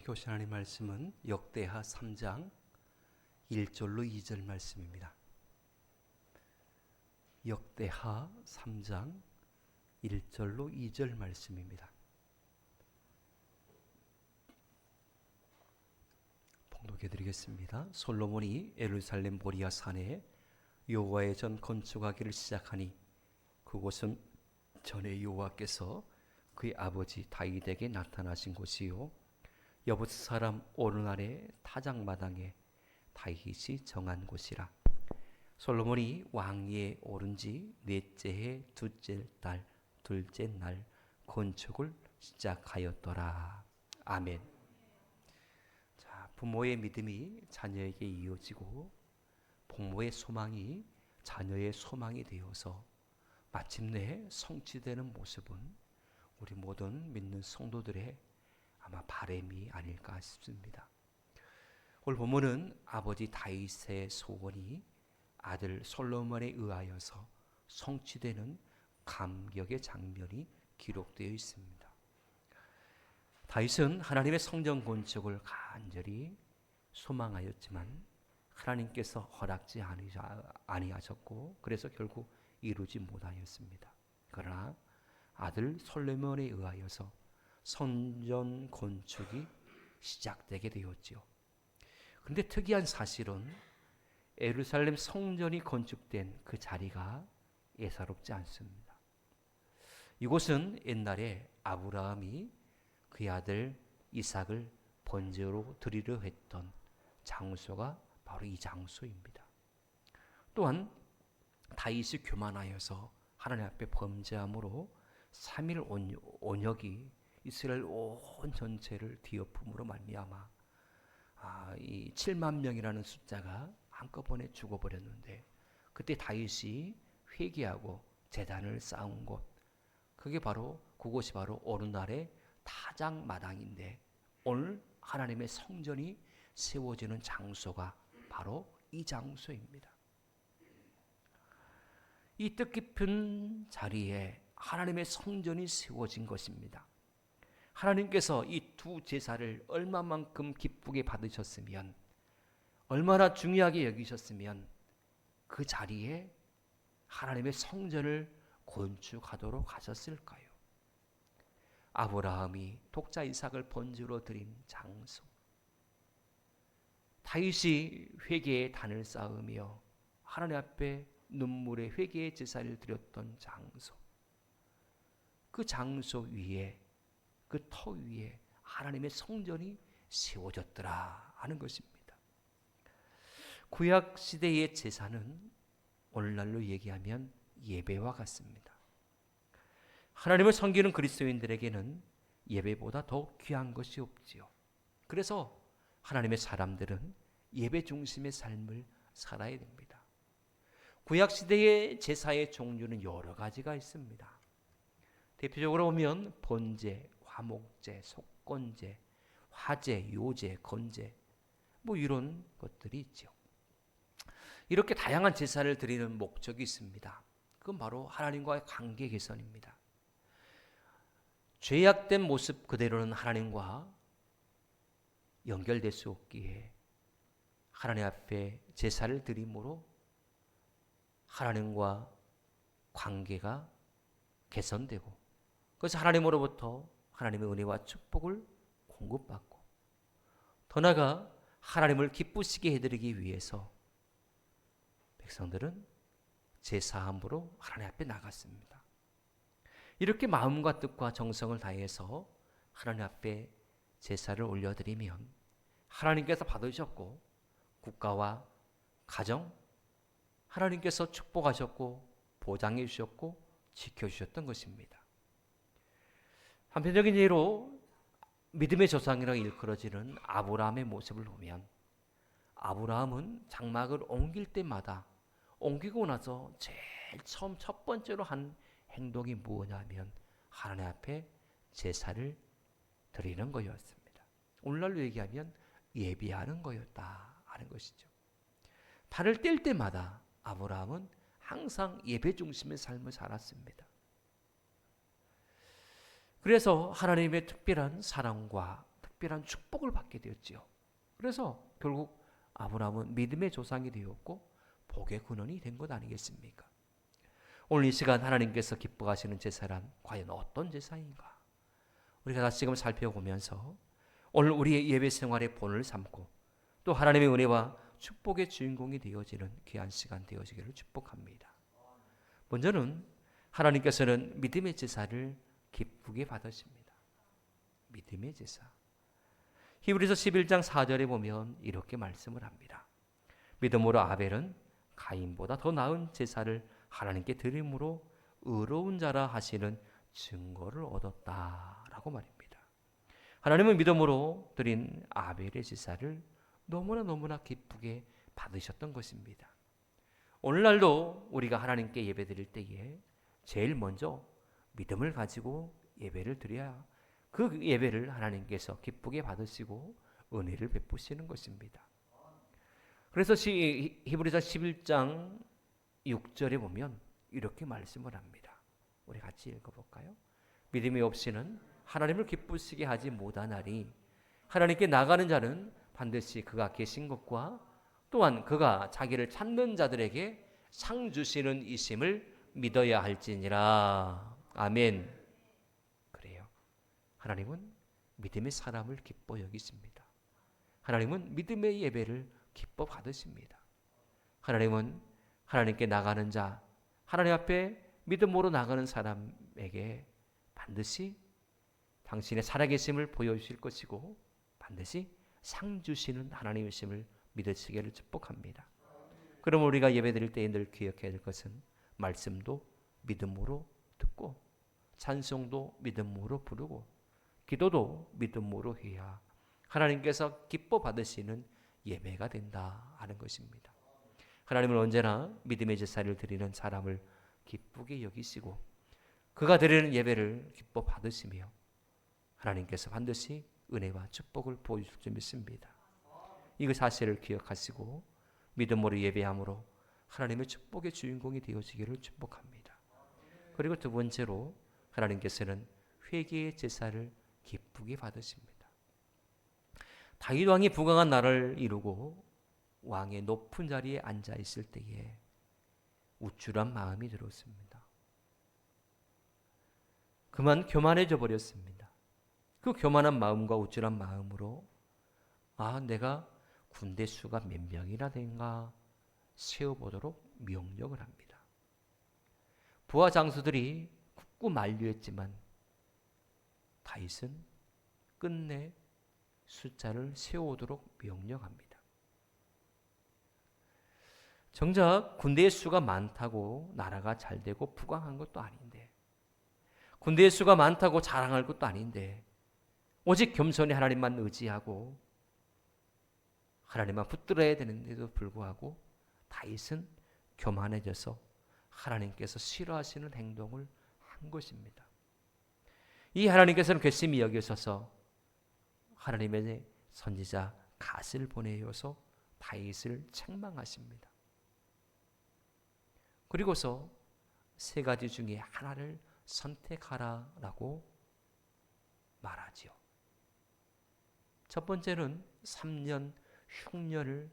교신 하나님 말씀은 역대하 3장 1절로 2절 말씀입니다. 역대하 3장 1절로 2절 말씀입니다. 봉독해 드리겠습니다. 솔로몬이 예루살렘 모리아 산에 여호와의 전 건축하기를 시작하니 그곳은 전에 여호와께서 그의 아버지 다윗에게 나타나신 곳이요 여부스 사람 오르날의 타작마당에 다윗이 정한 곳이라. 솔로몬이 왕위에 오른 지 넷째 해 둘째 날 건축을 시작하였더라. 아멘. 자, 부모의 믿음이 자녀에게 이어지고 부모의 소망이 자녀의 소망이 되어서 마침내 성취되는 모습은 우리 모든 믿는 성도들의 아마 바람이 아닐까 싶습니다. 오늘 본문은 아버지 다윗의 소원이 아들 솔로몬에 의하여서 성취되는 감격의 장면이 기록되어 있습니다. 다윗은 하나님의 성전 건축을 간절히 소망하였지만 하나님께서 허락지 아니하셨고 그래서 결국 이루지 못하였습니다. 그러나 아들 솔로몬에 의하여서 성전 건축이 시작되게 되었지요. 그런데 특이한 사실은 예루살렘 성전이 건축된 그 자리가 예사롭지 않습니다. 이곳은 옛날에 아브라함이 그의 아들 이삭을 번제로 드리려 했던 장소가 바로 이 장소입니다. 또한 다윗이 교만하여서 하나님 앞에 범죄함으로 3일 온역이 이스라엘 온 전체를 뒤엎음으로 말미암아 이 7만 명이라는 숫자가 한꺼번에 죽어버렸는데 그때 다윗이 회개하고 제단을 쌓은 곳 그곳이 바로 오르날의 타작마당인데 오늘 하나님의 성전이 세워지는 장소가 바로 이 장소입니다. 이 뜻깊은 자리에 하나님의 성전이 세워진 것입니다. 하나님께서 이 두 제사를 얼마만큼 기쁘게 받으셨으면 얼마나 중요하게 여기셨으면 그 자리에 하나님의 성전을 건축하도록 하셨을까요? 아브라함이 독자 이삭을 번제로 드린 장소, 다윗이 회개의 단을 쌓으며 하나님 앞에 눈물의 회개의 제사를 드렸던 장소, 그 장소 위에 그 터 위에 하나님의 성전이 세워졌더라 하는 것입니다. 구약 시대의 제사는 오늘날로 얘기하면 예배와 같습니다. 하나님을 섬기는 그리스도인들에게는 예배보다 더 귀한 것이 없지요. 그래서 하나님의 사람들은 예배 중심의 삶을 살아야 됩니다. 구약 시대의 제사의 종류는 여러 가지가 있습니다. 대표적으로 보면 번제, 화목제, 속건제, 화제, 요제, 건제 이런 것들이 있죠. 이렇게 다양한 제사를 드리는 목적이 있습니다. 그건 바로 하나님과의 관계 개선입니다. 죄악된 모습 그대로는 하나님과 연결될 수 없기에 하나님 앞에 제사를 드림으로 하나님과 관계가 개선되고 그래서 하나님으로부터 하나님의 은혜와 축복을 공급받고 더 나아가 하나님을 기쁘시게 해드리기 위해서 백성들은 제사함으로 하나님 앞에 나갔습니다. 이렇게 마음과 뜻과 정성을 다해서 하나님 앞에 제사를 올려드리면 하나님께서 받으셨고 국가와 가정 하나님께서 축복하셨고 보장해 주셨고 지켜주셨던 것입니다. 한편적인 예로 믿음의 조상이라고 일컬어지는 아브라함의 모습을 보면 아브라함은 장막을 옮길 때마다 옮기고 나서 제일 처음 첫 번째로 한 행동이 무엇이냐면 하나님 앞에 제사를 드리는 것이었습니다. 오늘날로 얘기하면 예비하는 거였다 하는 것이죠. 발을 뗄 때마다 아브라함은 항상 예배 중심의 삶을 살았습니다. 그래서 하나님의 특별한 사랑과 특별한 축복을 받게 되었지요. 그래서 결국 아브라함은 믿음의 조상이 되었고 복의 근원이 된 것 아니겠습니까? 오늘 이 시간 하나님께서 기뻐하시는 제사란 과연 어떤 제사인가? 우리가 다시금 살펴보면서 오늘 우리의 예배 생활의 본을 삼고 또 하나님의 은혜와 축복의 주인공이 되어지는 귀한 시간 되어지기를 축복합니다. 먼저는 하나님께서는 믿음의 제사를 기쁘게 받으십니다. 믿음의 제사. 히브리서 11장 4절에 보면 이렇게 말씀을 합니다. 믿음으로 아벨은 가인보다 더 나은 제사를 하나님께 드림으로 의로운 자라 하시는 증거를 얻었다라고 말입니다. 하나님은 믿음으로 드린 아벨의 제사를 너무나 기쁘게 받으셨던 것입니다. 오늘날도 우리가 하나님께 예배드릴 때에 제일 먼저 믿음을 가지고 예배를 드려야 그 예배를 하나님께서 기쁘게 받으시고 은혜를 베푸시는 것입니다. 그래서 히브리서 11장 6절에 보면 이렇게 말씀을 합니다. 우리 같이 읽어볼까요? 믿음이 없이는 하나님을 기쁘시게 하지 못하나니 하나님께 나가는 자는 반드시 그가 계신 것과 또한 그가 자기를 찾는 자들에게 상 주시는 이심을 믿어야 할지니라. 아멘. 그래요. 하나님은 믿음의 사람을 기뻐 여기십니다. 하나님은 믿음의 예배를 기뻐 받으십니다. 하나님은 하나님께 나가는 자, 하나님 앞에 믿음으로 나가는 사람에게 반드시 당신의 살아계심을 보여주실 것이고 반드시 상 주시는 하나님이심을 믿으시기를 축복합니다. 그럼 우리가 예배드릴 때에 늘 기억해야 될 것은 말씀도 믿음으로 듣고 찬송도 믿음으로 부르고 기도도 믿음으로 해야 하나님께서 기뻐 받으시는 예배가 된다 하는 것입니다. 하나님은 언제나 믿음의 제사를 드리는 사람을 기쁘게 여기시고 그가 드리는 예배를 기뻐 받으시며 하나님께서 반드시 은혜와 축복을 보여줄 줄 믿습니다. 이 사실을 기억하시고 믿음으로 예배함으로 하나님의 축복의 주인공이 되어지기를 축복합니다. 그리고 두 번째로 하나님께서는 회개의 제사를 기쁘게 받으십니다. 다윗 왕이 부강한 나라를 이루고 왕의 높은 자리에 앉아 있을 때에 우쭐한 마음이 들었습니다. 그만 교만해져 버렸습니다. 그 교만한 마음과 우쭐한 마음으로 내가 군대 수가 몇 명이나 된가 세어보도록 명령을 합니다. 부하 장수들이 굳고 만류했지만 다윗은 끝내 숫자를 세워오도록 명령합니다. 정작 군대의 수가 많다고 나라가 잘되고 부강한 것도 아닌데 군대의 수가 많다고 자랑할 것도 아닌데 오직 겸손히 하나님만 의지하고 하나님만 붙들어야 되는데도 불구하고 다윗은 교만해져서 하나님께서 싫어하시는 행동을 한 것입니다. 이 하나님께서는 괘씸히 여기셔서 하나님의 선지자 갓을 보내어서 다윗을 책망하십니다. 그리고서 세 가지 중에 하나를 선택하라라고 말하지요. 첫 번째는 3년 흉년을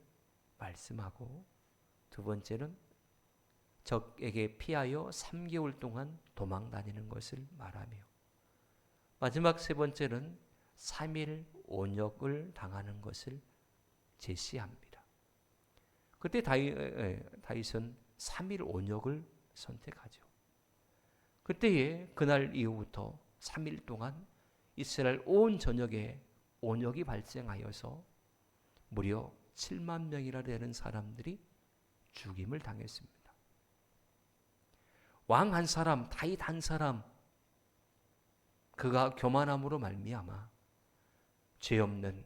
말씀하고 두 번째는 적에게 피하여 3개월 동안 도망 다니는 것을 말하며 마지막 세 번째는 3일 온역을 당하는 것을 제시합니다. 그때 다윗은 3일 온역을 선택하죠. 그때에 그날 이후부터 3일 동안 이스라엘 온 전역에 온역이 발생하여서 무려 7만 명이나 되는 사람들이 죽임을 당했습니다. 왕 한 사람, 다윗 한 사람, 그가 교만함으로 말미암아 죄 없는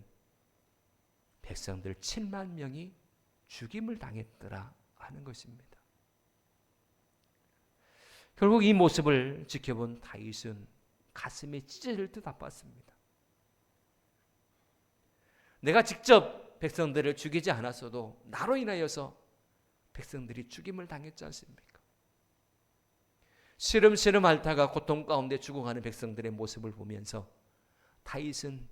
백성들 7만 명이 죽임을 당했더라 하는 것입니다. 결국 이 모습을 지켜본 다윗은 가슴에 찢어질 듯 아팠습니다. 내가 직접 백성들을 죽이지 않았어도 나로 인하여서 백성들이 죽임을 당했지 않습니까? 시름시름 앓다가 고통 가운데 죽어가는 백성들의 모습을 보면서 다윗은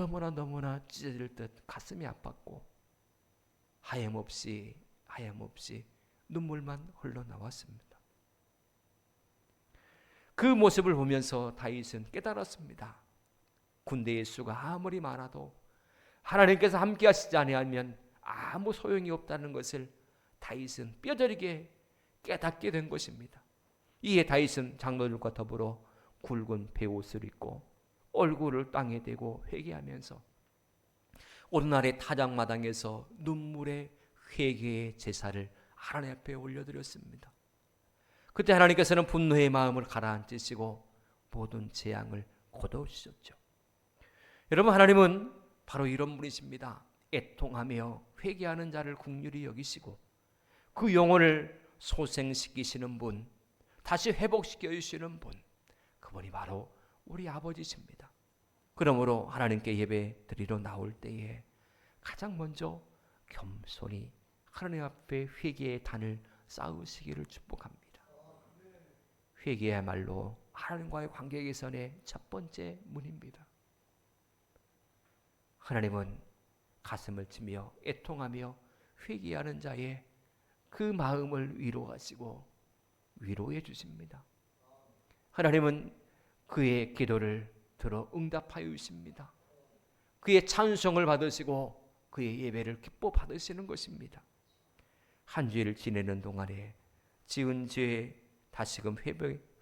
너무나 찢어질 듯 가슴이 아팠고 하염없이 눈물만 흘러나왔습니다. 그 모습을 보면서 다윗은 깨달았습니다. 군대의 수가 아무리 많아도 하나님께서 함께 하시지 아니하면 아무 소용이 없다는 것을 다윗은 뼈저리게 깨닫게 된 것입니다. 이에 다윗은 장로들과 더불어 굵은 베옷을 입고 얼굴을 땅에 대고 회개하면서 오늘날의 타작마당에서 눈물의 회개의 제사를 하나님 앞에 올려드렸습니다. 그때 하나님께서는 분노의 마음을 가라앉히시고 모든 재앙을 거두시셨죠. 여러분, 하나님은 바로 이런 분이십니다. 애통하며 회개하는 자를 긍휼히 여기시고 그 영혼을 소생시키시는 분, 다시 회복시켜 주시는 분, 그분이 바로 우리 아버지십니다. 그러므로 하나님께 예배 드리러 나올 때에 가장 먼저 겸손히 하나님 앞에 회개의 단을 쌓으시기를 축복합니다. 회개야말로 하나님과의 관계 개선의 첫 번째 문입니다. 하나님은 가슴을 치며 애통하며 회개하는 자의 그 마음을 위로하시고 위로해 주십니다. 하나님은 그의 기도를 들어 응답하여 주십니다. 그의 찬송을 받으시고 그의 예배를 기뻐 받으시는 것입니다. 한 주일 지내는 동안에 지은 죄에 다시금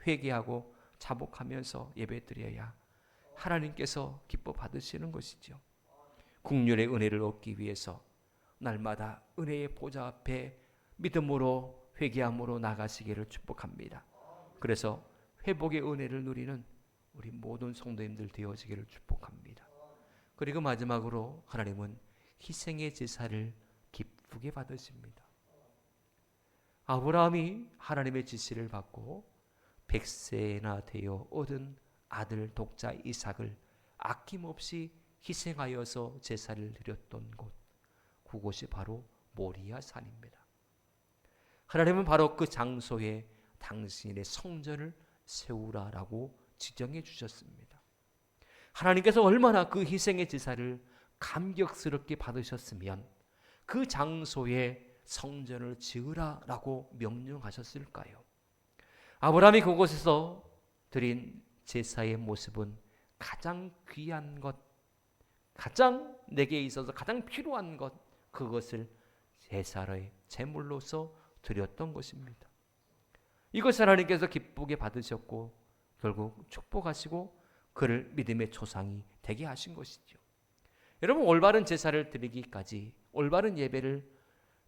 회개하고 자복하면서 예배드려야 하나님께서 기뻐 받으시는 것이죠. 긍휼의 은혜를 얻기 위해서 날마다 은혜의 보좌 앞에 믿음으로 회개함으로 나가시기를 축복합니다. 그래서 회복의 은혜를 누리는 우리 모든 성도님들 되어지기를 축복합니다. 그리고 마지막으로 하나님은 희생의 제사를 기쁘게 받으십니다. 아브라함이 하나님의 지시를 받고 100세나 되어 얻은 아들 독자 이삭을 아낌없이 희생하여서 제사를 드렸던 곳, 그곳이 바로 모리아 산입니다. 하나님은 바로 그 장소에 당신의 성전을 세우라라고 지정해 주셨습니다. 하나님께서 얼마나 그 희생의 제사를 감격스럽게 받으셨으면 그 장소에 성전을 지으라라고 명령하셨을까요? 아브라함이 그곳에서 드린 제사의 모습은 가장 귀한 것, 가장 내게 있어서 가장 필요한 것, 그것을 제사의 제물로서 드렸던 것입니다. 이것을 하나님께서 기쁘게 받으셨고 결국 축복하시고 그를 믿음의 조상이 되게 하신 것이죠. 여러분, 올바른 제사를 드리기까지, 올바른 예배를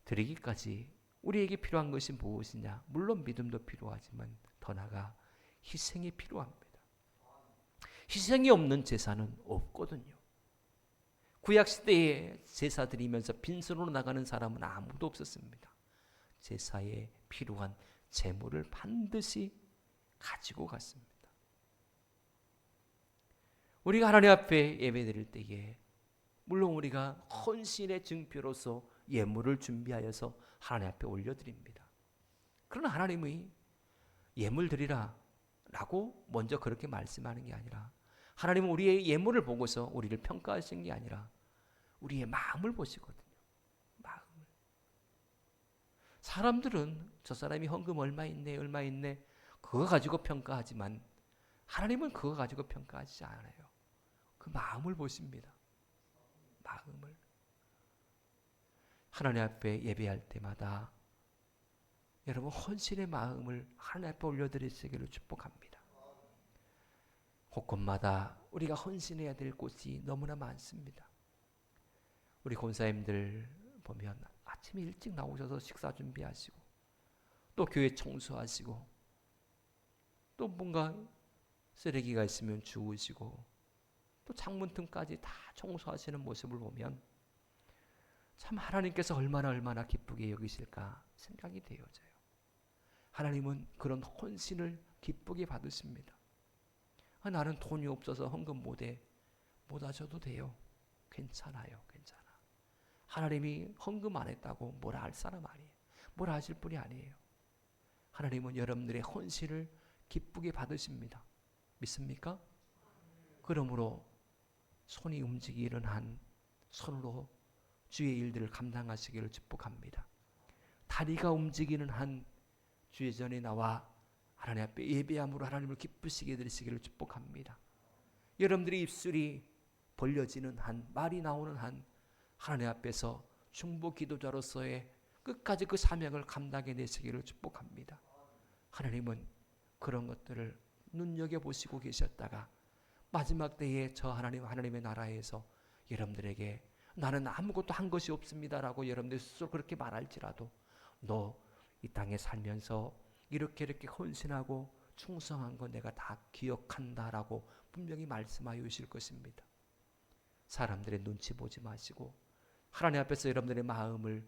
드리기까지 우리에게 필요한 것이 무엇이냐? 물론 믿음도 필요하지만 더 나아가 희생이 필요합니다. 희생이 없는 제사는 없거든요. 구약시대에 제사 드리면서 빈손으로 나가는 사람은 아무도 없었습니다. 제사에 필요한 제물을 반드시 가지고 갔습니다. 우리가 하나님 앞에 예배 드릴 때에 물론 우리가 헌신의 증표로서 예물을 준비하여서 하나님 앞에 올려드립니다. 그러나 하나님의 예물 드리라 라고 먼저 그렇게 말씀하는 게 아니라 하나님은 우리의 예물을 보고서 우리를 평가하신 게 아니라 우리의 마음을 보시거든요. 마음을. 사람들은 저 사람이 헌금 얼마 있네 그거 가지고 평가하지만 하나님은 그거 가지고 평가하지 않아요. 그 마음을 보십니다. 마음을. 하나님 앞에 예배할 때마다 여러분 헌신의 마음을 하나님 앞에 올려드리시기를 축복합니다. 곳곳마다 우리가 헌신해야 될 곳이 너무나 많습니다. 우리 권사님들 보면 아침에 일찍 나오셔서 식사 준비하시고 또 교회 청소하시고 또 뭔가 쓰레기가 있으면 주우시고 또 창문 틈까지 다 청소하시는 모습을 보면 참 하나님께서 얼마나 기쁘게 여기실까 생각이 되어져요. 하나님은 그런 헌신을 기쁘게 받으십니다. 나는 돈이 없어서 헌금 못해. 못 하셔도 돼요. 괜찮아요. 괜찮아. 하나님이 헌금 안 했다고 뭐라 할 사람 아니에요. 뭐라 하실 분이 아니에요. 하나님은 여러분들의 헌신을 기쁘게 받으십니다. 믿습니까? 그러므로 손이 움직이는 한 손으로 주의 일들을 감당하시기를 축복합니다. 다리가 움직이는 한 주의 전에 나와 하나님 앞에 예배함으로 하나님을 기쁘시게 되시기를 축복합니다. 여러분들의 입술이 벌려지는 한, 말이 나오는 한 하나님 앞에서 중보 기도자로서의 끝까지 그 사명을 감당해 내시기를 축복합니다. 하나님은 그런 것들을 눈여겨보시고 계셨다가 마지막 때에 저 하나님의 나라에서 여러분들에게 나는 아무것도 한 것이 없습니다라고 여러분들 스스로 그렇게 말할지라도 너 이 땅에 살면서 이렇게 헌신하고 충성한 거 내가 다 기억한다라고 분명히 말씀하여 주실 것입니다. 사람들의 눈치 보지 마시고 하나님 앞에서 여러분들의 마음을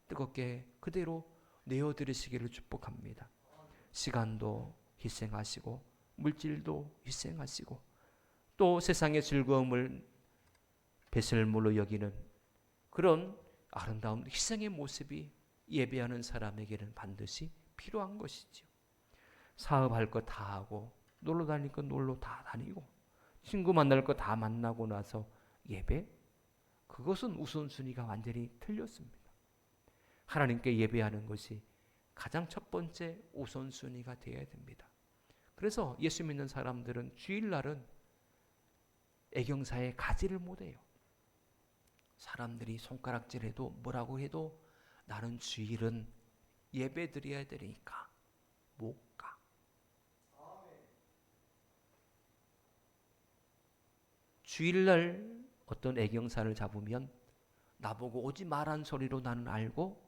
뜨겁게 그대로 내어드리시기를 축복합니다. 시간도 희생하시고 물질도 희생하시고 또 세상의 즐거움을 배설물로 여기는 그런 아름다운 희생의 모습이 예배하는 사람에게는 반드시 필요한 것이지요. 사업할 거 다 하고 놀러 다닐 거 놀러 다 다니고 친구 만날 거 다 만나고 나서 예배? 그것은 우선순위가 완전히 틀렸습니다. 하나님께 예배하는 것이 가장 첫 번째 우선순위가 되어야 됩니다. 그래서 예수 믿는 사람들은 주일날은 애경사에 가지를 못해요. 사람들이 손가락질해도 뭐라고 해도 나는 주일은 예배 드려야 되니까 못 가. 주일날 어떤 애경사를 잡으면 나보고 오지 말란 소리로 나는 알고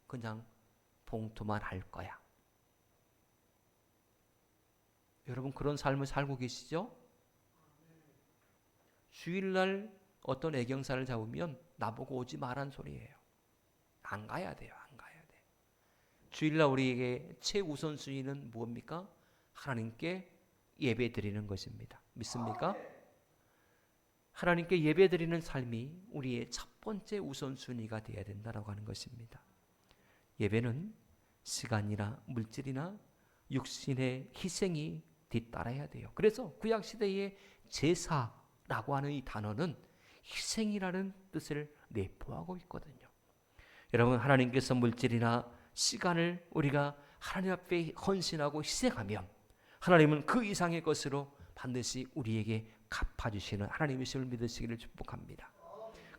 그냥 봉투만 할 거야. 여러분 그런 삶을 살고 계시죠? 주일날 어떤 애경사를 잡으면 나보고 오지 말란 소리예요. 안 가야 돼요. 안 가야 돼. 주일날 우리에게 최우선순위는 무엇입니까? 하나님께 예배 드리는 것입니다. 믿습니까? 하나님께 예배 드리는 삶이 우리의 첫 번째 우선순위가 되어야 된다고 하는 것입니다. 예배는 시간이나 물질이나 육신의 희생이 뒤따라야 돼요. 그래서 구약시대의 제사라고 하는 이 단어는 희생이라는 뜻을 내포하고 있거든요. 여러분 하나님께서 물질이나 시간을 우리가 하나님 앞에 헌신하고 희생하면 하나님은 그 이상의 것으로 반드시 우리에게 갚아주시는 하나님이심을 믿으시기를 축복합니다.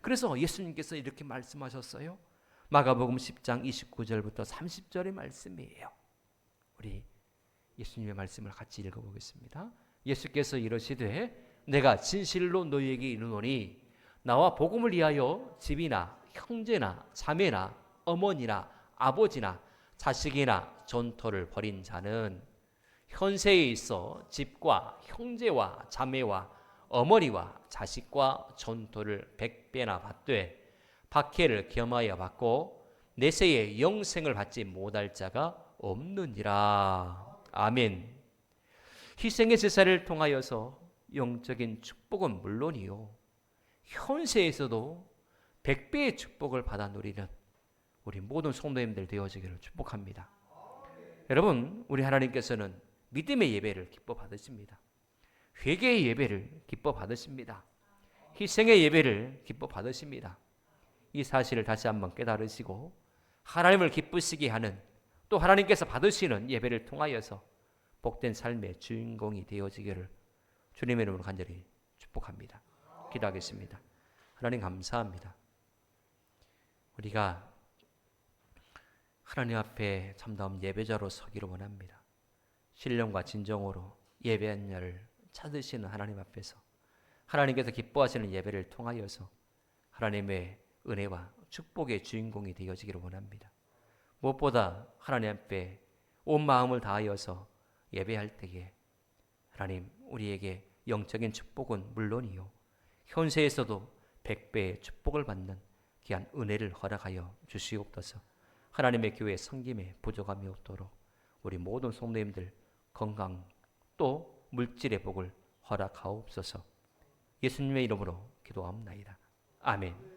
그래서 예수님께서 이렇게 말씀하셨어요. 마가복음 10장 29절부터 30절의 말씀이에요. 우리 예수님의 말씀을 같이 읽어보겠습니다. 예수께서 이러시되 내가 진실로 너희에게 이르노니 나와 복음을 위하여 집이나 형제나 자매나 어머니나 아버지나 자식이나 전토를 벌인 자는 현세에 있어 집과 형제와 자매와 어머니와 자식과 전토를 100배나 받되 박해를 겸하여 받고 내세에 영생을 받지 못할 자가 없느니라. 아멘. 희생의 제사를 통하여서 영적인 축복은 물론이요 현세에서도 100배의 축복을 받아 누리는 우리 모든 성도님들 되어지기를 축복합니다. 여러분 우리 하나님께서는 믿음의 예배를 기뻐 받으십니다. 회개의 예배를 기뻐 받으십니다. 희생의 예배를 기뻐 받으십니다. 이 사실을 다시 한번 깨달으시고 하나님을 기쁘시게 하는 또 하나님께서 받으시는 예배를 통하여서 복된 삶의 주인공이 되어지기를 주님의 이름으로 간절히 축복합니다. 기도하겠습니다. 하나님 감사합니다. 우리가 하나님 앞에 참다운 예배자로 서기를 원합니다. 신령과 진정으로 예배한 자를 찾으시는 하나님 앞에서 하나님께서 기뻐하시는 예배를 통하여서 하나님의 은혜와 축복의 주인공이 되어지기를 원합니다. 무엇보다 하나님 앞에 온 마음을 다하여서 예배할 때에 하나님 우리에게 영적인 축복은 물론이요 현세에서도 100배의 축복을 받는 귀한 은혜를 허락하여 주시옵소서. 하나님의 교회 섬김에 부족함이 없도록 우리 모든 성도님들 건강 또 물질의 복을 허락하옵소서. 예수님의 이름으로 기도하옵나이다. 아멘.